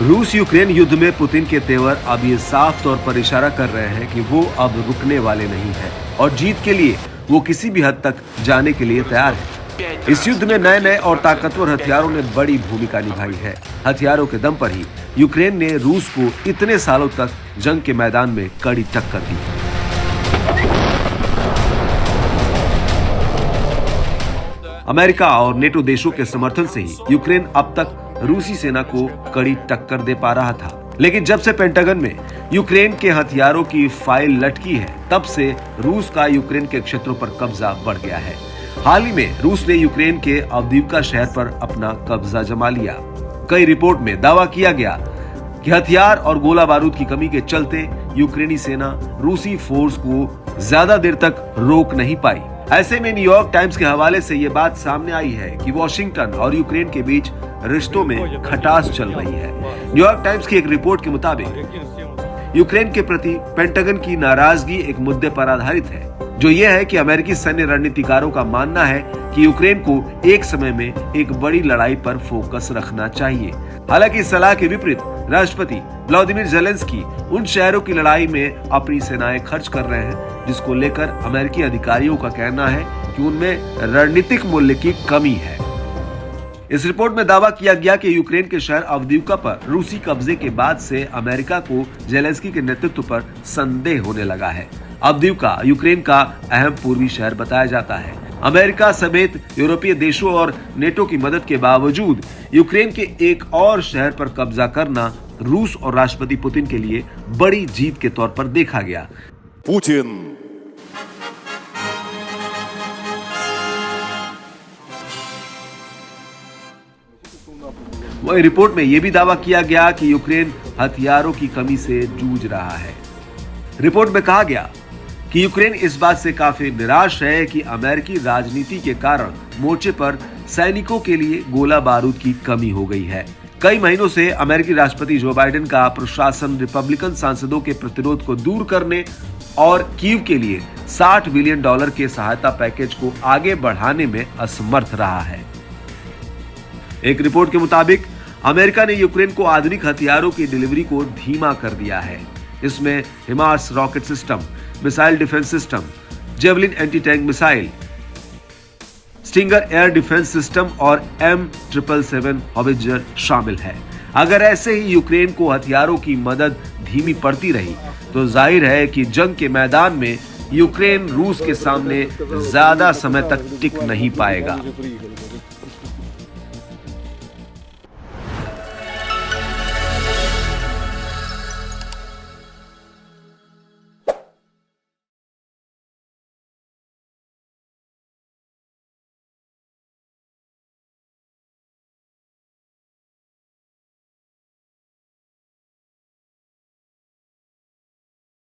रूस यूक्रेन युद्ध में पुतिन के तेवर अब ये साफ तौर पर इशारा कर रहे हैं कि वो अब रुकने वाले नहीं हैं और जीत के लिए वो किसी भी हद तक जाने के लिए तैयार है। इस युद्ध में नए नए और ताकतवर हथियारों ने बड़ी भूमिका निभाई है। हथियारों के दम पर ही यूक्रेन ने रूस को इतने सालों तक जंग के मैदान में कड़ी टक्कर दी। अमेरिका और नेटो देशों के समर्थन से ही यूक्रेन अब तक रूसी सेना को कड़ी टक्कर दे पा रहा था। लेकिन जब से पेंटागन में यूक्रेन के हथियारों की फाइल लटकी है, तब से रूस का यूक्रेन के क्षेत्रों पर कब्जा बढ़ गया है। हाल ही में रूस ने यूक्रेन के अवदीवका शहर पर अपना कब्जा जमा लिया। कई रिपोर्ट में दावा किया गया कि हथियार और गोला बारूद की कमी के चलते यूक्रेनी सेना रूसी फोर्स को ज्यादा देर तक रोक नहीं पाई। ऐसे में न्यूयॉर्क टाइम्स के हवाले से ये बात सामने आई है कि वॉशिंगटन और यूक्रेन के बीच रिश्तों में खटास चल रही है। न्यूयॉर्क टाइम्स की एक रिपोर्ट के मुताबिक यूक्रेन के प्रति पेंटागन की नाराजगी एक मुद्दे पर आधारित है, जो ये है कि अमेरिकी सैन्य रणनीतिकारों का मानना है कि यूक्रेन को एक समय में एक बड़ी लड़ाई पर फोकस रखना चाहिए। हालांकि इस सलाह के विपरीत राष्ट्रपति व्लादिमीर ज़ेलेंस्की उन शहरों की लड़ाई में अपनी सेनाएं खर्च कर रहे हैं जिसको लेकर अमेरिकी अधिकारियों का कहना है कि उनमें रणनीतिक मूल्य की कमी है। इस रिपोर्ट में दावा किया गया कि यूक्रेन के शहर अवदीवका पर रूसी कब्जे के बाद से अमेरिका को ज़ेलेंस्की के नेतृत्व पर संदेह होने लगा है। अवदीवका यूक्रेन का अहम पूर्वी शहर बताया जाता है। अमेरिका समेत यूरोपीय देशों और नेटो की मदद के बावजूद यूक्रेन के एक और शहर पर कब्जा करना रूस और राष्ट्रपति पुतिन के लिए बड़ी जीत के तौर पर देखा गया। पुतिन वही रिपोर्ट में यह भी दावा किया गया कि यूक्रेन हथियारों की कमी से जूझ रहा है। रिपोर्ट में कहा गया कि यूक्रेन इस बात से काफी निराश है कि अमेरिकी राजनीति के कारण मोर्चे पर सैनिकों के लिए गोला बारूद की कमी हो गई है। कई महीनों से अमेरिकी राष्ट्रपति जो बाइडेन का प्रशासन रिपब्लिकन सांसदों के प्रतिरोध को दूर करने और कीव के लिए $60 बिलियन के सहायता पैकेज को आगे बढ़ाने में असमर्थ रहा है। एक रिपोर्ट के मुताबिक अमेरिका ने यूक्रेन को आधुनिक हथियारों की डिलीवरी को धीमा कर दिया है। इसमें HIMARS rocket system, missile defence system, javelin anti tank missile, stinger air defence system और M777 हॉवित्जर शामिल है। अगर ऐसे ही यूक्रेन को हथियारों की मदद धीमी पड़ती रही तो जाहिर है कि जंग के मैदान में यूक्रेन रूस के सामने ज्यादा समय तक टिक नहीं पाएगा।